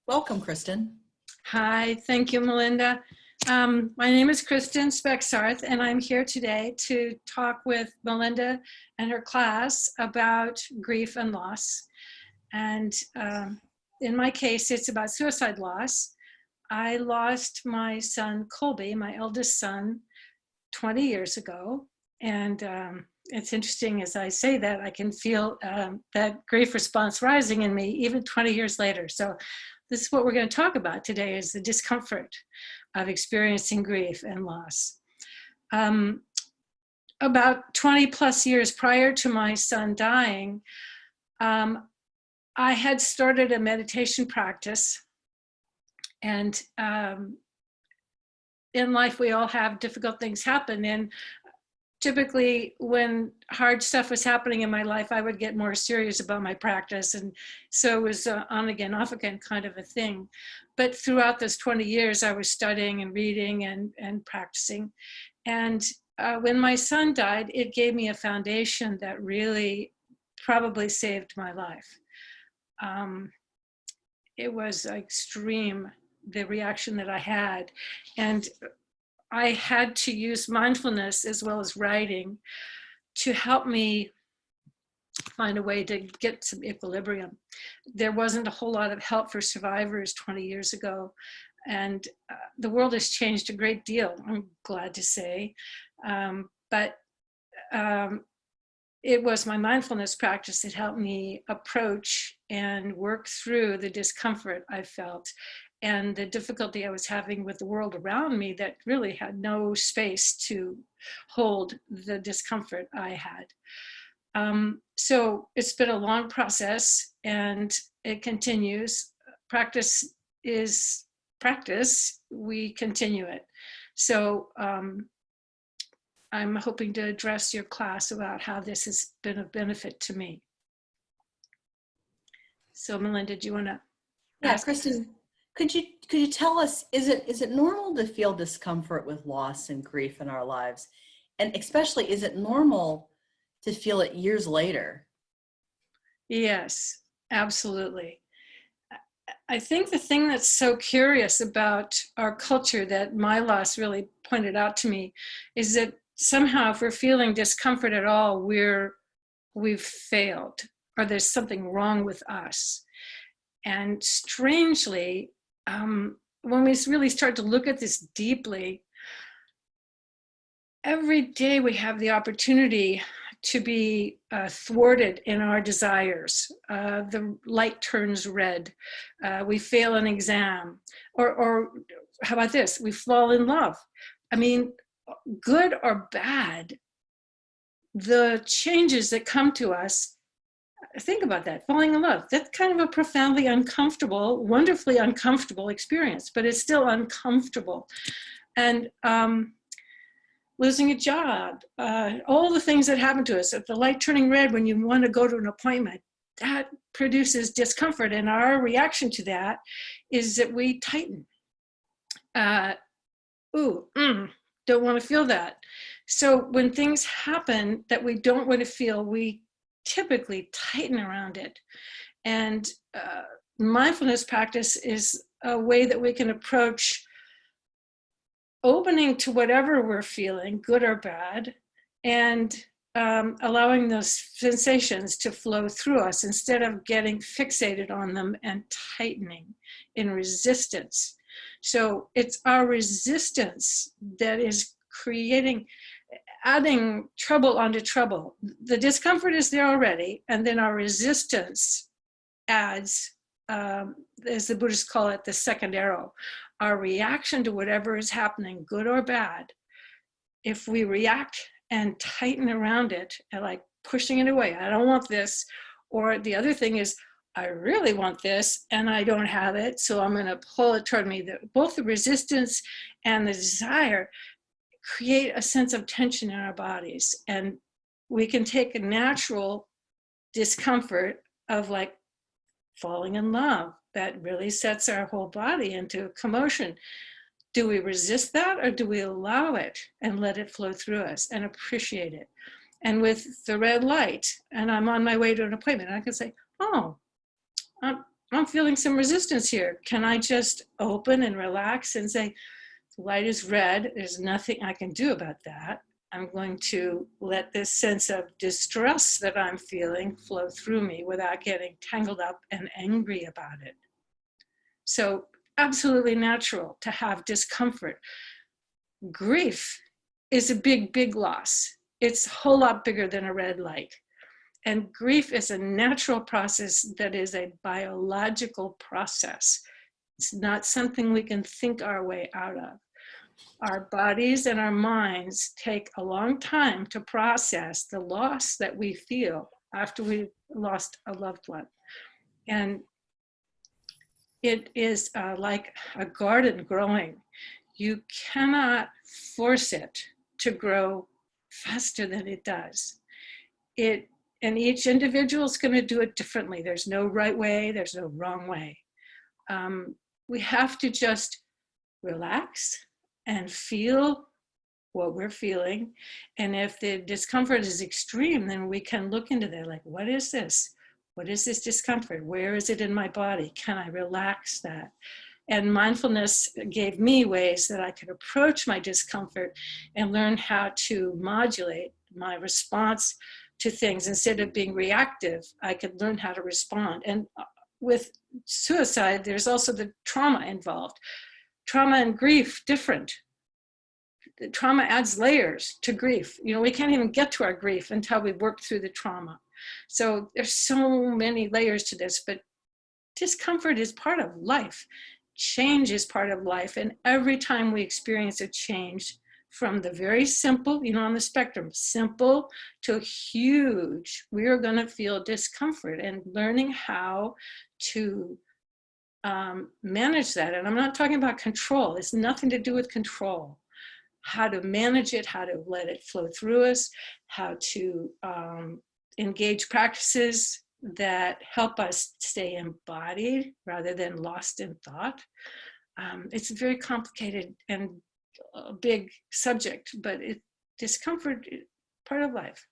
Welcome, Kristen. Hi, thank you, Melinda. My name is Kristen Spexarth, and I'm here today to talk with Melinda and her class about grief and loss. And in my case, it's about suicide loss. I lost my son, Colby, my eldest son, 20 years ago. And it's interesting as I say that, I can feel that grief response rising in me even 20 years later. So this is what we're going to talk about today, is the discomfort of experiencing grief and loss. About 20 plus years prior to my son dying, I had started a meditation practice. And in life, we all have difficult things happen. And typically when hard stuff was happening in my life, I would get more serious about my practice. And so it was on again, off again kind of a thing. But throughout those 20 years, I was studying and reading and practicing. And when my son died, it gave me a foundation that really probably saved my life. It was extreme, the reaction that I had. And I had to use mindfulness as well as writing to help me find a way to get some equilibrium. There wasn't a whole lot of help for survivors 20 years ago, and the world has changed a great deal, I'm glad to say. But it was my mindfulness practice that helped me approach and work through the discomfort I felt and the difficulty I was having with the world around me that really had no space to hold the discomfort I had. So it's been a long process and it continues. Practice is practice, we continue it. So I'm hoping to address your class about how this has been of benefit to me. So Melinda, do you want to? Yeah, Kristen, could you tell us, is it normal to feel discomfort with loss and grief in our lives? And especially, is it normal to feel it years later? Yes, absolutely. I think the thing that's so curious about our culture that my loss really pointed out to me is that somehow if we're feeling discomfort at all, we've failed or there's something wrong with us. And strangely, when we really start to look at this deeply, every day we have the opportunity to be thwarted in our desires. The light turns red. We fail an exam. Or how about this? We fall in love. I mean, good or bad, the changes that come to us, think about that, falling in love. That's kind of a profoundly uncomfortable, wonderfully uncomfortable experience, but it's still uncomfortable. And losing a job, all the things that happen to us, the light turning red when you want to go to an appointment, that produces discomfort. And our reaction to that is that we tighten. Don't want to feel that. So when things happen that we don't want to feel, we typically tighten around it. And mindfulness practice is a way that we can approach opening to whatever we're feeling, good or bad, and allowing those sensations to flow through us instead of getting fixated on them and tightening in resistance. So it's our resistance that is adding trouble onto trouble. The discomfort is there already, and then our resistance adds, as the Buddhists call it, the second arrow. Our reaction to whatever is happening, good or bad, if we react and tighten around it, and like pushing it away, I don't want this, or the other thing is, I really want this and I don't have it, so I'm going to pull it toward me. Both the resistance and the desire create a sense of tension in our bodies, and we can take a natural discomfort of like falling in love that really sets our whole body into commotion. Do we resist that, or do we allow it and let it flow through us and appreciate it? And with the red light, and I'm on my way to an appointment, I can say, oh, I'm feeling some resistance here. Can I just open and relax and say, the light is red. There's nothing I can do about that. I'm going to let this sense of distress that I'm feeling flow through me without getting tangled up and angry about it. So absolutely natural to have discomfort. Grief is a big, big loss. It's a whole lot bigger than a red light. And grief is a natural process that is a biological process. It's not something we can think our way out of. Our bodies and our minds take a long time to process the loss that we feel after we've lost a loved one. And it is like a garden growing. You cannot force it to grow faster than it does. And each individual is going to do it differently. There's no right way, there's no wrong way. We have to just relax and feel what we're feeling. And if the discomfort is extreme, then we can look into that, like, what is this? What is this discomfort? Where is it in my body? Can I relax that? And mindfulness gave me ways that I could approach my discomfort and learn how to modulate my response to things. Instead of being reactive, I could learn how to respond. And with suicide, there's also the trauma involved. Trauma and grief, different. The trauma adds layers to grief. You know, we can't even get to our grief until we've worked through the trauma. So there's so many layers to this, but discomfort is part of life. Change is part of life. And every time we experience a change, from the very simple, you know, on the spectrum, simple to huge, we are going to feel discomfort, and learning how to manage that. And I'm not talking about control. It's nothing to do with control. How to manage it, how to let it flow through us, how to engage practices that help us stay embodied rather than lost in thought. It's a very complicated and a big subject, but discomfort is part of life.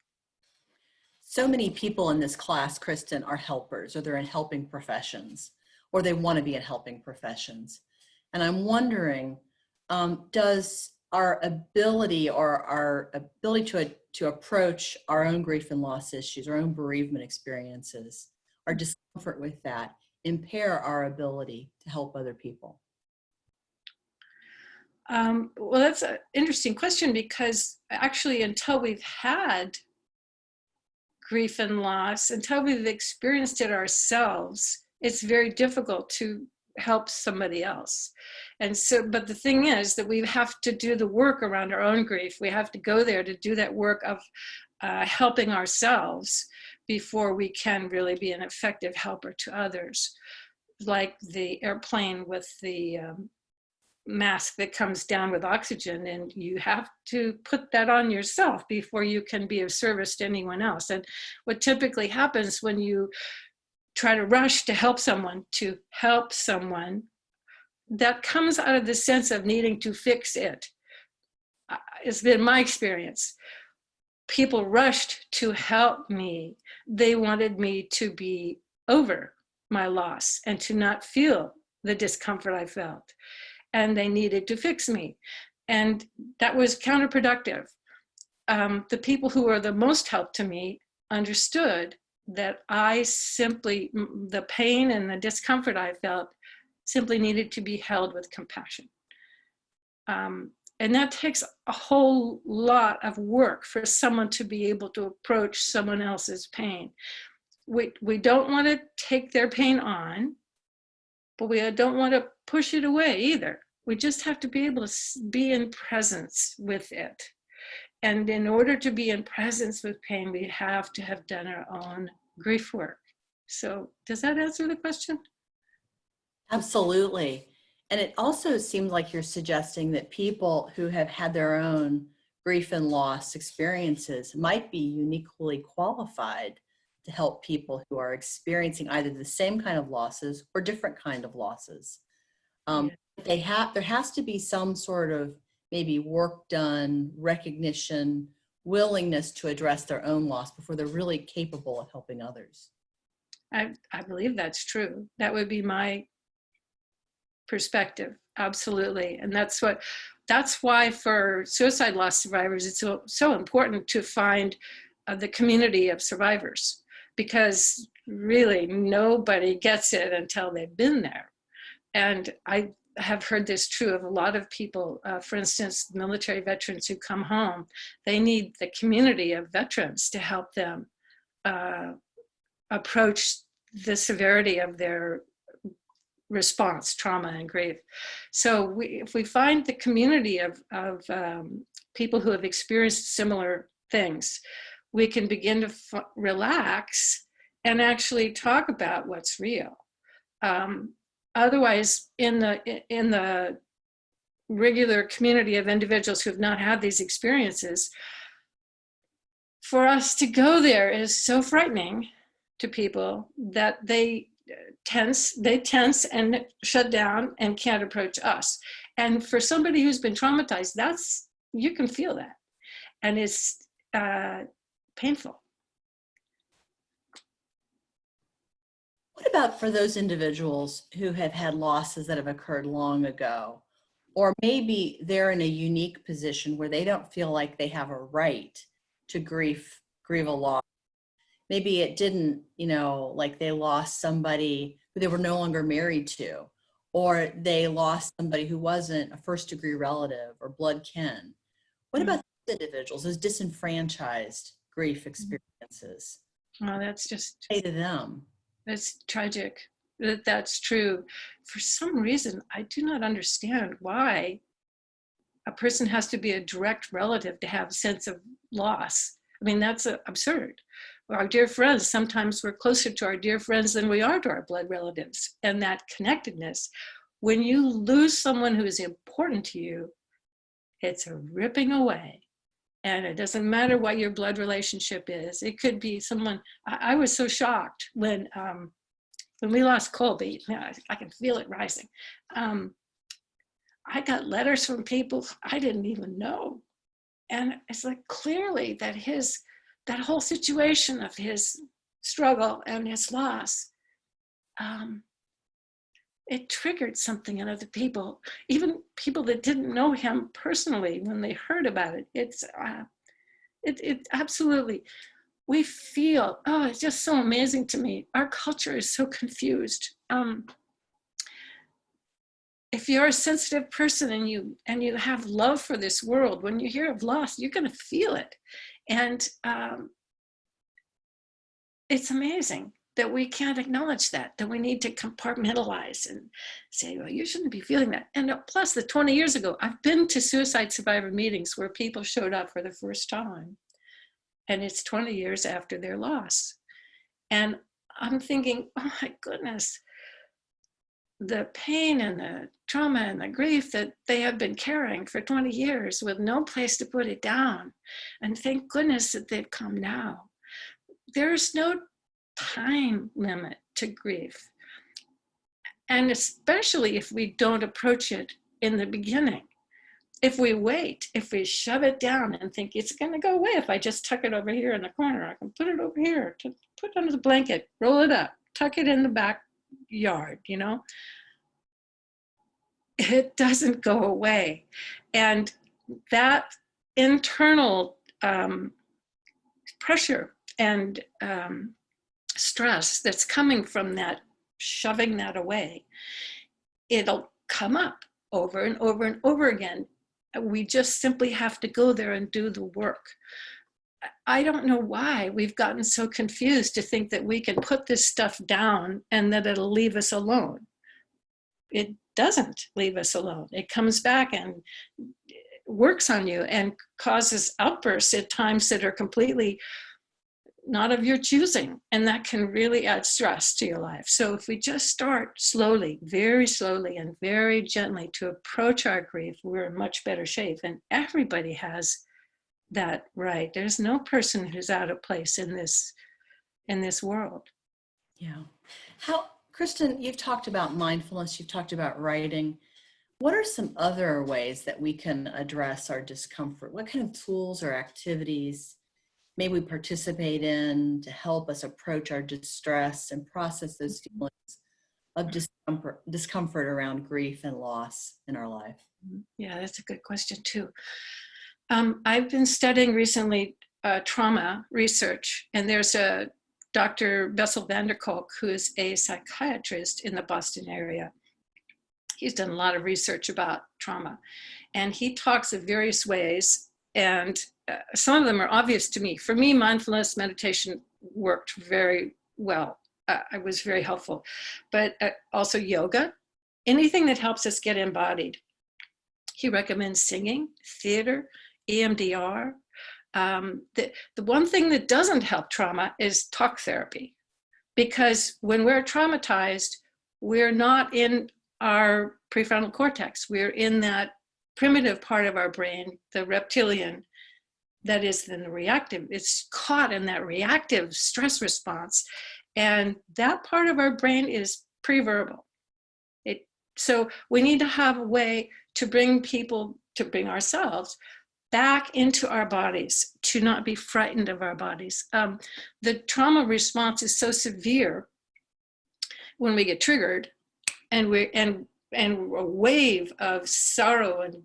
So many people in this class, Kristen, are helpers, or they're in helping professions, or they want to be in helping professions. And I'm wondering, does our ability to approach our own grief and loss issues, our own bereavement experiences, our discomfort with that, impair our ability to help other people? Well, that's an interesting question, because actually until we've had grief and loss, until we've experienced it ourselves, it's very difficult to help somebody else. And so, but the thing is that we have to do the work around our own grief. We have to go there to do that work of helping ourselves before we can really be an effective helper to others. Like the airplane with the mask that comes down with oxygen, and you have to put that on yourself before you can be of service to anyone else. And what typically happens when you try to rush to help someone, that comes out of the sense of needing to fix it. It's been my experience. People rushed to help me. They wanted me to be over my loss and to not feel the discomfort I felt. And they needed to fix me. And that was counterproductive. The people who were the most help to me understood that the pain and the discomfort I felt simply needed to be held with compassion. And that takes a whole lot of work for someone to be able to approach someone else's pain. We don't want to take their pain on, but we don't want to push it away either. We just have to be able to be in presence with it. And in order to be in presence with pain, we have to have done our own grief work. So does that answer the question? Absolutely. And it also seems like you're suggesting that people who have had their own grief and loss experiences might be uniquely qualified to help people who are experiencing either the same kind of losses or different kind of losses. There has to be some sort of maybe work done, recognition, willingness to address their own loss before they're really capable of helping others. I believe that's true. That would be my perspective. Absolutely. And that's why for suicide loss survivors, it's so important to find the community of survivors, because really nobody gets it until they've been there. And I have heard this true of a lot of people. For instance, military veterans who come home, they need the community of veterans to help them approach the severity of their response, trauma and grief. So if we find the community of people who have experienced similar things, we can begin to relax and actually talk about what's real. Otherwise, in the regular community of individuals who have not had these experiences, for us to go there is so frightening to people that they tense and shut down and can't approach us. And for somebody who's been traumatized, you can feel that, and it's painful. What about for those individuals who have had losses that have occurred long ago, or maybe they're in a unique position where they don't feel like they have a right to grieve a loss? Maybe it didn't, like they lost somebody who they were no longer married to, or they lost somebody who wasn't a first degree relative or blood kin. What about those individuals, those disenfranchised grief experiences? Well, that's just, say to them. That's tragic that that's true. For some reason, I do not understand why a person has to be a direct relative to have a sense of loss. I mean, that's absurd. Our dear friends, sometimes we're closer to our dear friends than we are to our blood relatives. And that connectedness, when you lose someone who is important to you, it's a ripping away. And it doesn't matter what your blood relationship is. It could be someone. I was so shocked when we lost Colby. I can feel it rising. I got letters from people I didn't even know. And it's like clearly that that whole situation of his struggle and his loss, it triggered something in other people, even people that didn't know him personally when they heard about it. It absolutely, we feel, it's just so amazing to me. Our culture is so confused. If you're a sensitive person and you have love for this world, when you hear of loss, you're going to feel it. And it's amazing that we can't acknowledge that we need to compartmentalize and say, well, you shouldn't be feeling that. And plus the 20 years ago, I've been to suicide survivor meetings where people showed up for the first time. And it's 20 years after their loss. And I'm thinking, oh my goodness, the pain and the trauma and the grief that they have been carrying for 20 years with no place to put it down. And thank goodness that they've come now. There's no time limit to grief. And especially if we don't approach it in the beginning. If we wait, if we shove it down and think it's going to go away if I just tuck it over here in the corner, I can put it over here, to put it under the blanket, roll it up, tuck it in the backyard, it doesn't go away. And that internal pressure and stress that's coming from that, shoving that away, it'll come up over and over and over again. We just simply have to go there and do the work. I don't know why we've gotten so confused to think that we can put this stuff down and that it'll leave us alone. It doesn't leave us alone. It comes back and works on you and causes outbursts at times that are completely not of your choosing. And that can really add stress to your life. So if we just start slowly, very slowly and very gently to approach our grief, we're in much better shape. And everybody has that right. There's no person who's out of place in this world. Yeah. Kristen, you've talked about mindfulness, you've talked about writing. What are some other ways that we can address our discomfort? What kind of tools or activities may we participate in to help us approach our distress and process those feelings of discomfort around grief and loss in our life? Yeah, that's a good question too. I've been studying recently trauma research, and there's a Dr. Bessel van der Kolk, who is a psychiatrist in the Boston area. He's done a lot of research about trauma, and he talks of various ways, and some of them are obvious to me. For me, mindfulness meditation worked very well. It was very helpful, but also yoga, anything that helps us get embodied. He recommends singing, theater, EMDR. The one thing that doesn't help trauma is talk therapy, because when we're traumatized, we're not in our prefrontal cortex. We're in that primitive part of our brain, the reptilian, that is then the reactive. It's caught in that reactive stress response. And that part of our brain is pre-verbal. So we need to have a way to bring people, to bring ourselves back into our bodies, to not be frightened of our bodies. The trauma response is so severe when we get triggered, and a wave of sorrow and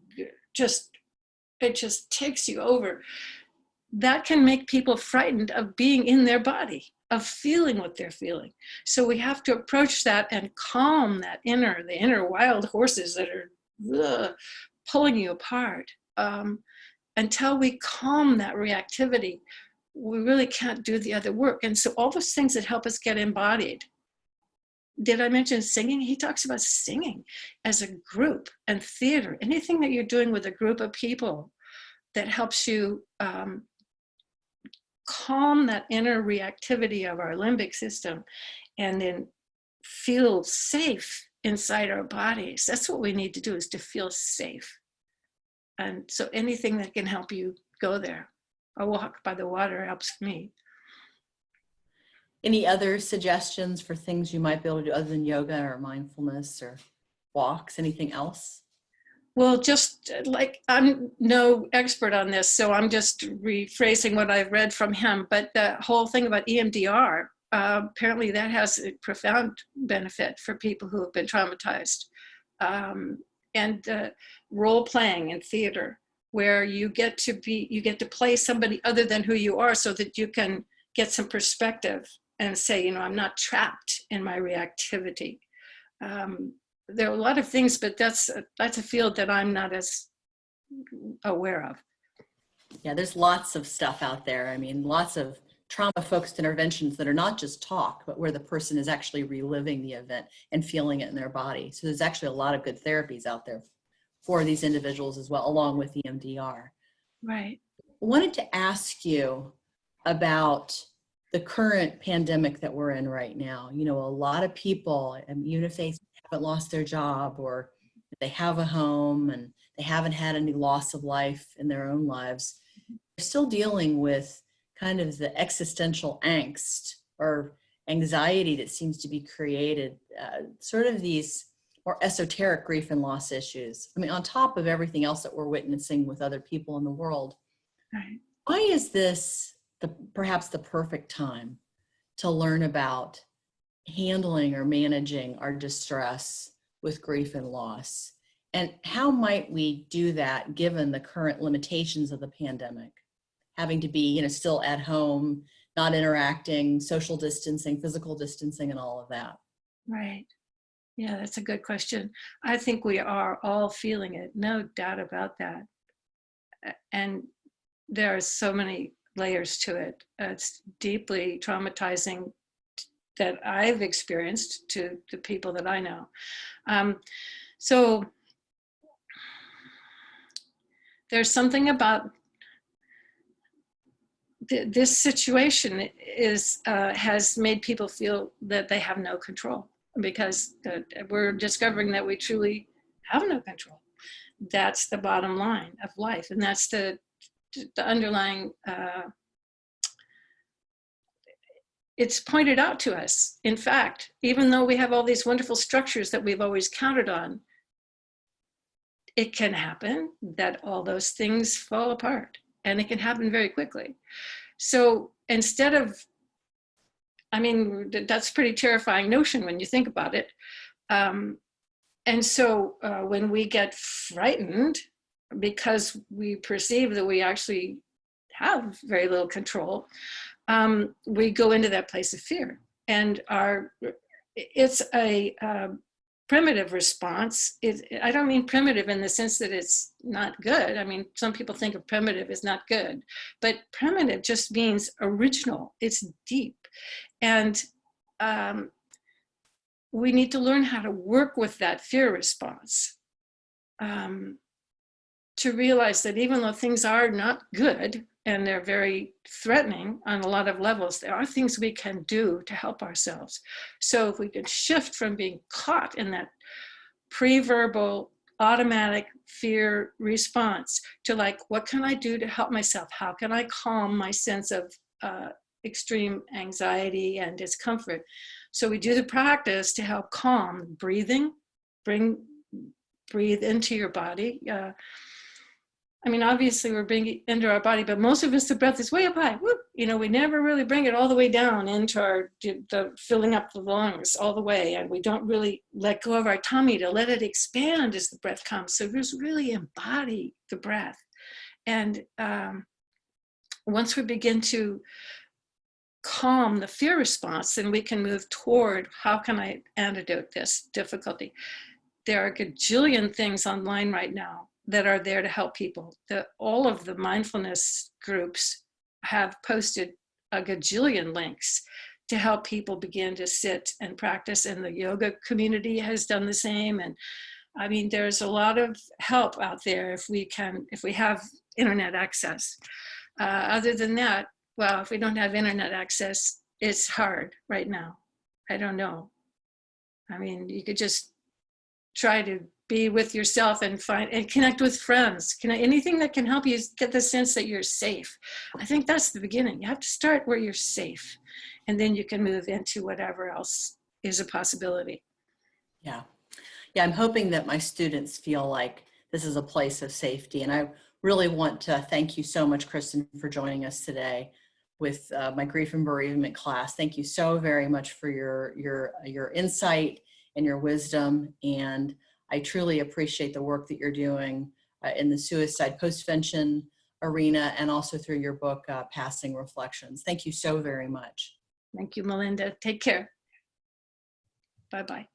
it just takes you over. That can make people frightened of being in their body, of feeling what they're feeling. So we have to approach that and calm the inner wild horses that are pulling you apart. Until we calm that reactivity, we really can't do the other work. And so all those things that help us get embodied. Did I mention singing? He talks about singing as a group, and theater, anything that you're doing with a group of people that helps you calm that inner reactivity of our limbic system, and then feel safe inside our bodies. That's what we need to do, is to feel safe. And so anything that can help you go there. A walk by the water helps me. Any other suggestions for things you might be able to do other than yoga or mindfulness or walks? Anything else? Well, just like, I'm no expert on this, so I'm just rephrasing what I've read from him. But the whole thing about EMDR, apparently that has a profound benefit for people who have been traumatized. And role playing in theater, where you get to play somebody other than who you are, so that you can get some perspective and say, I'm not trapped in my reactivity. There are a lot of things, but that's a field that I'm not as aware of. Yeah, there's lots of stuff out there. I mean, lots of trauma-focused interventions that are not just talk, but where the person is actually reliving the event and feeling it in their body. So there's actually a lot of good therapies out there for these individuals as well, along with EMDR. Right. I wanted to ask you about the current pandemic that we're in right now. A lot of people, even if they haven't lost their job, or if they have a home and they haven't had any loss of life in their own lives, they're still dealing with kind of the existential angst or anxiety that seems to be created, sort of these more esoteric grief and loss issues. I mean, on top of everything else that we're witnessing with other people in the world. Right. Why is this perhaps the perfect time to learn about handling or managing our distress with grief and loss? And how might we do that given the current limitations of the pandemic? Having to be, still at home, not interacting, social distancing, physical distancing, and all of that. Right. Yeah, that's a good question. I think we are all feeling it, no doubt about that. And there are so many layers to it. It's deeply traumatizing that I've experienced to the people that I know. So there's something about this situation has made people feel that they have no control, because we're discovering that we truly have no control. That's the bottom line of life, and that's the underlying, it's pointed out to us. In fact, even though we have all these wonderful structures that we've always counted on, it can happen that all those things fall apart, and it can happen very quickly. So instead of, I mean, that's a pretty terrifying notion when you think about it. And so when we get frightened because we perceive that we actually have very little control, we go into that place of fear. And it's a primitive response. I don't mean primitive in the sense that it's not good. I mean, some people think of primitive as not good, but primitive just means original. It's deep. And we need to learn how to work with that fear response, to realize that even though things are not good and they're very threatening on a lot of levels, there are things we can do to help ourselves. So if we can shift from being caught in that pre-verbal automatic fear response to like, what can I do to help myself? How can I calm my sense of extreme anxiety and discomfort? So we do the practice to help calm breathing, breathe into your body. I mean, obviously we're bringing into our body, but most of us, the breath is way up high. Whoop. You know, we never really bring it all the way down into the filling up the lungs all the way. And we don't really let go of our tummy to let it expand as the breath comes. So just really embody the breath. And once we begin to calm the fear response, then we can move toward how can I antidote this difficulty. There are a gajillion things online right now that are there to help people. All of the mindfulness groups have posted a gajillion links to help people begin to sit and practice, and the yoga community has done the same. And I mean, there's a lot of help out there if we have internet access. Other than that, well, if we don't have internet access, it's hard right now. I don't know. I mean, you could just try to be with yourself and find and connect with friends. Anything that can help you get the sense that you're safe. I think that's the beginning. You have to start where you're safe, and then you can move into whatever else is a possibility. Yeah. Yeah, I'm hoping that my students feel like this is a place of safety. And I really want to thank you so much, Kristen, for joining us today with my Grief and Bereavement class. Thank you so very much for your insight and your wisdom. And I truly appreciate the work that you're doing in the suicide postvention arena and also through your book, Passing Reflections. Thank you so very much. Thank you, Melinda. Take care. Bye-bye.